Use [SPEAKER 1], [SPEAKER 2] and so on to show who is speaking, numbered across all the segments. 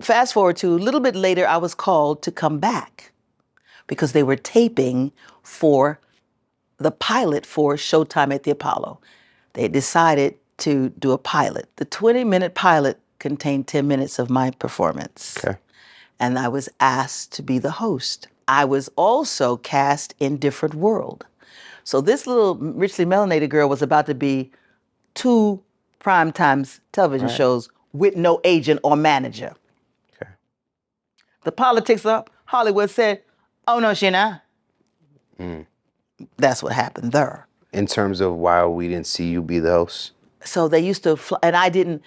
[SPEAKER 1] fast forward to a little bit later, I was called to come back because they were taping for the pilot for Showtime at the Apollo. They decided to do a pilot. The 20-minute pilot contained 10 minutes of my performance.
[SPEAKER 2] Okay.
[SPEAKER 1] And I was asked to be the host. I was also cast in Different World. So this little richly melanated girl was about to be 2 primetime television shows with no agent or manager.
[SPEAKER 2] Okay.
[SPEAKER 1] The politics of Hollywood said, oh no, she not. That's what happened there.
[SPEAKER 2] In terms of why we didn't see you be the host?
[SPEAKER 1] So they used to, and I didn't,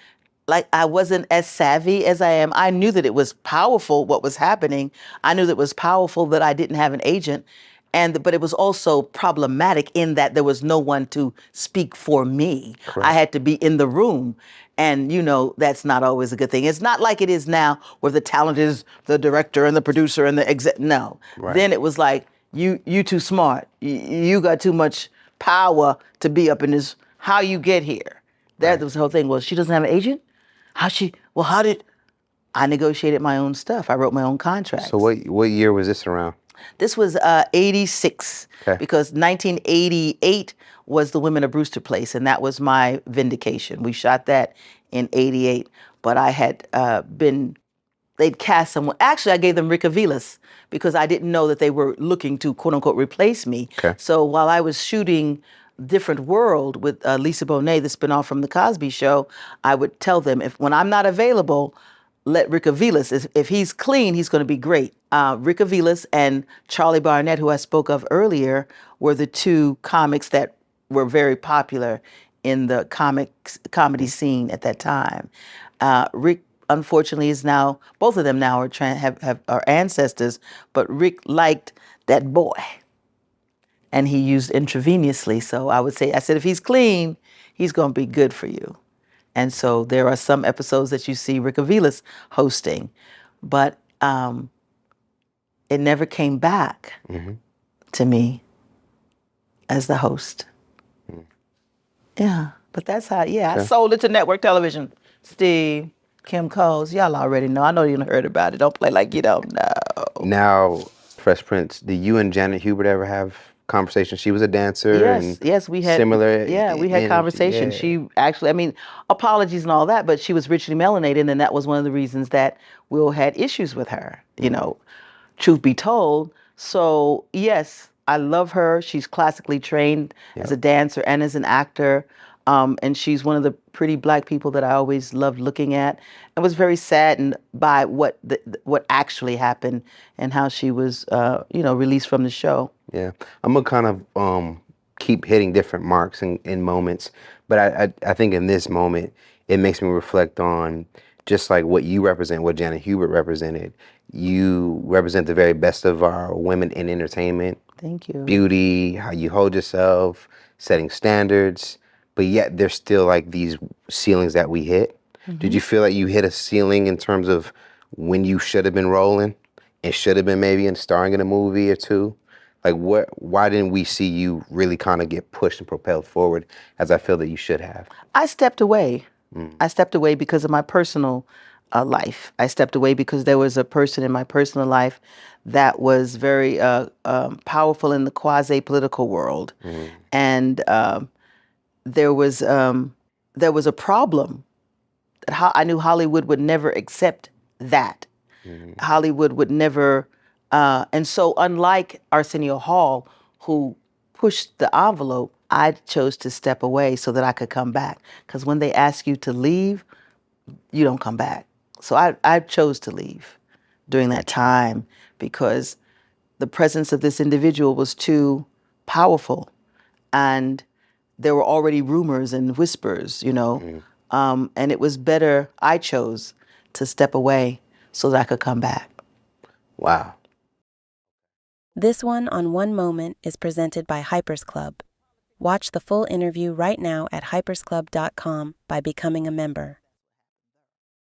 [SPEAKER 1] I wasn't as savvy as I am. I knew that it was powerful what was happening. I knew that it was powerful that I didn't have an agent. But it was also problematic in that there was no one to speak for me.
[SPEAKER 2] Correct.
[SPEAKER 1] I had to be in the room. And, that's not always a good thing. It's not like it is now where the talent is the director and the producer and the exec. No.
[SPEAKER 2] Right.
[SPEAKER 1] Then it was like, you too smart. You got too much power to be up in this. How you get here? That was the whole thing. Well, she doesn't have an agent? How did I negotiated my own stuff? I wrote my own contracts.
[SPEAKER 2] So what year was this around?
[SPEAKER 1] This was 86, because 1988 was The Women of Brewster Place, and that was my vindication. We shot that in 88, but I had they'd cast someone. Actually, I gave them Rick Avilas because I didn't know that they were looking to, quote unquote, replace me.
[SPEAKER 2] Okay.
[SPEAKER 1] So while I was shooting Different World with Lisa Bonet, the spinoff from The Cosby Show, I would tell them, when I'm not available, let Rick Avilas, if he's clean, he's going to be great. Rick Avilas and Charlie Barnett, who I spoke of earlier, were the 2 comics that were very popular in the comedy scene at that time. Rick, unfortunately, is now, both of them now are ancestors, but Rick liked that boy, and he used intravenously. So I said, if he's clean, he's going to be good for you. And so there are some episodes that you see Rick Avilas hosting, but it never came back to me as the host. Yeah, but that's how, I sold it to network television. Steve, Kim Coles, y'all already know. I know you heard about it. Don't play like you don't know.
[SPEAKER 2] Now, Fresh Prince, did you and Janet Hubert ever have conversations? She was a dancer.
[SPEAKER 1] Yes, we had
[SPEAKER 2] similar.
[SPEAKER 1] Yeah, we had conversations. Yeah. She actually, apologies and all that, but she was richly melanated, and that was one of the reasons that Will had issues with her. Truth be told. So yes, I love her. She's classically trained as a dancer and as an actor. And she's one of the pretty Black people that I always loved looking at. I was very saddened by what actually happened and how she was, released from the show.
[SPEAKER 2] Yeah, I'm gonna kind of keep hitting different marks in moments, but I think in this moment it makes me reflect on just like what you represent, what Janet Hubert represented. You represent the very best of our women in entertainment.
[SPEAKER 1] Thank you.
[SPEAKER 2] Beauty, how you hold yourself, setting standards, but yet there's still like these ceilings that we hit. Did you feel like you hit a ceiling in terms of when you should have been rolling and should have been maybe starring in a movie or 2? Like why didn't we see you really kind of get pushed and propelled forward as I feel that you should have?
[SPEAKER 1] I stepped away. I stepped away because of my personal life. I stepped away because there was a person in my personal life that was very powerful in the quasi-political world. And there was a problem that I knew Hollywood would never accept that. Hollywood would never, and so unlike Arsenio Hall, who pushed the envelope, I chose to step away so that I could come back. Because when they ask you to leave, you don't come back. So I chose to leave during that time because the presence of this individual was too powerful. And there were already rumors and whispers, and it was better, I chose to step away so that I could come back.
[SPEAKER 2] Wow.
[SPEAKER 3] This one on One Moment is presented by Hypers Club. Watch the full interview right now at hypersclub.com by becoming a member.